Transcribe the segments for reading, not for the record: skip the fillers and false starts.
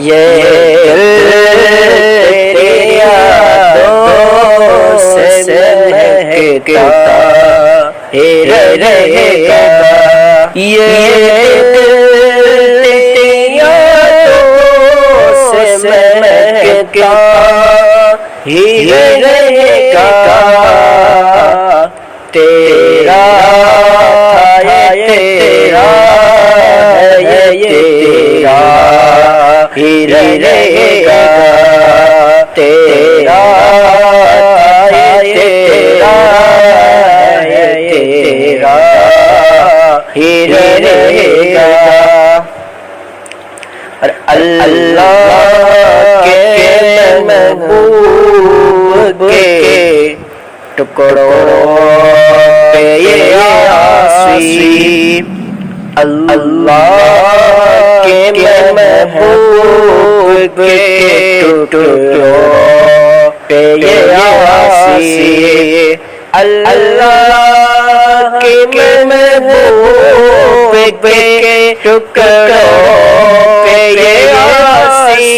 یہ دل تیری یادوں سے مہکتا ہی رہے گا، یہ دل تیری یادوں سے مہکتا ہی رہے گا، تیرا تیرا تیرا ہی رہے گا، تیرا تیرا تیرا ہی رہے گا۔ اور اللہ کے محبوب کے ٹکڑوں پہ یہ آسی، اللہ کے محبوب کے ٹکڑوں پہ یہ آسی، اللہ کے محبوب کے ٹکڑوں پہ یہ آسی،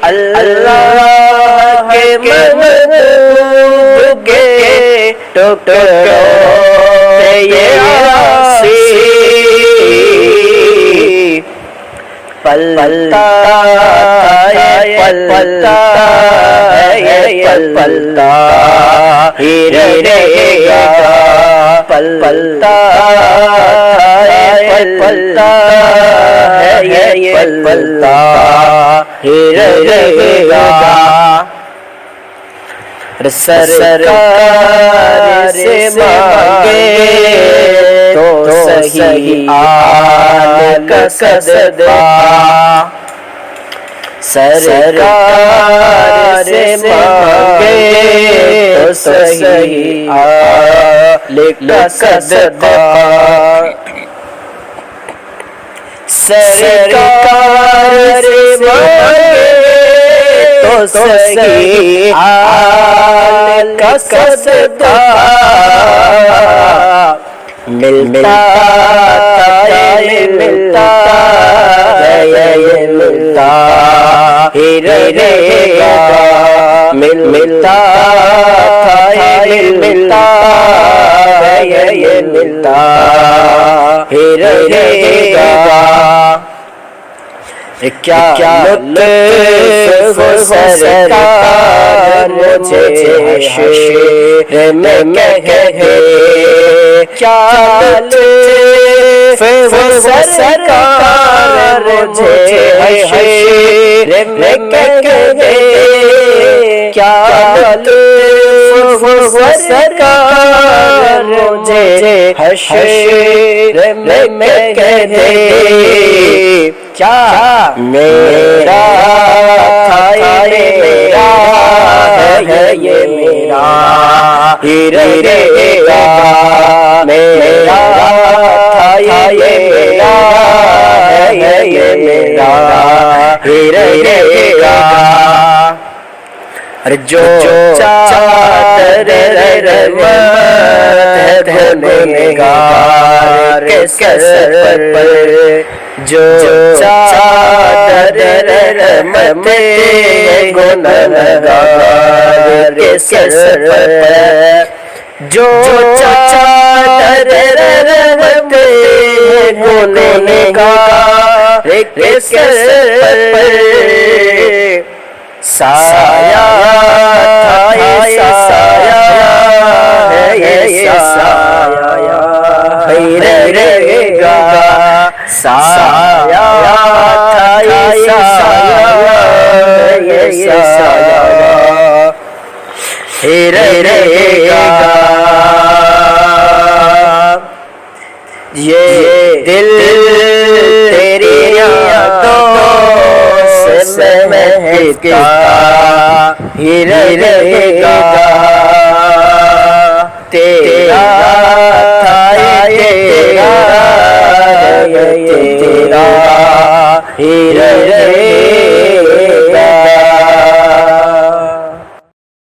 اللہ کے محبوب کے ٹکڑوں پہ یہ آسی، پلتا پلتا پلتا ہی رہے گا، پلتا پلتا پلتا ہی رہے گا۔ سرکار سے مانگے تو صحیح آل کا صدقہ، سرکار سے مانگے تو صحیح آل کا صدقہ، سرکار سے مانگے تو صحیح آل کا صدقہ، ملتا ملتا ملتا ہی رہے گا، ملتا ملتا ملتا ہی رہے گا۔ کیا لطف سرکار مجھے حشر میں کہے، کیا لطف سرکار مجھے حشر میں کہے، کیا لطف سرکار مجھے حشر میں کہے، کیا میرا میرا ہے یہ میرا ہی رہے گا، میرا یہ میرا ہے یہ میرا ہی رہے گا۔ جو چادر رحمت ہے گنہگار کے سر پر، جو چادر رحمت ہے گنہگار کے سر پر، جو چادر رحمت ہے گنہگار کے سر پر، سایہ تھا یہ سایہ ہے یہ سایہ ہی رہے گا، سایہ تھا یہ سایہ ہے یہ سایہ ہی رہے گا۔ یہ دل تیری یادوں سے مہکتا ہی رہے گا،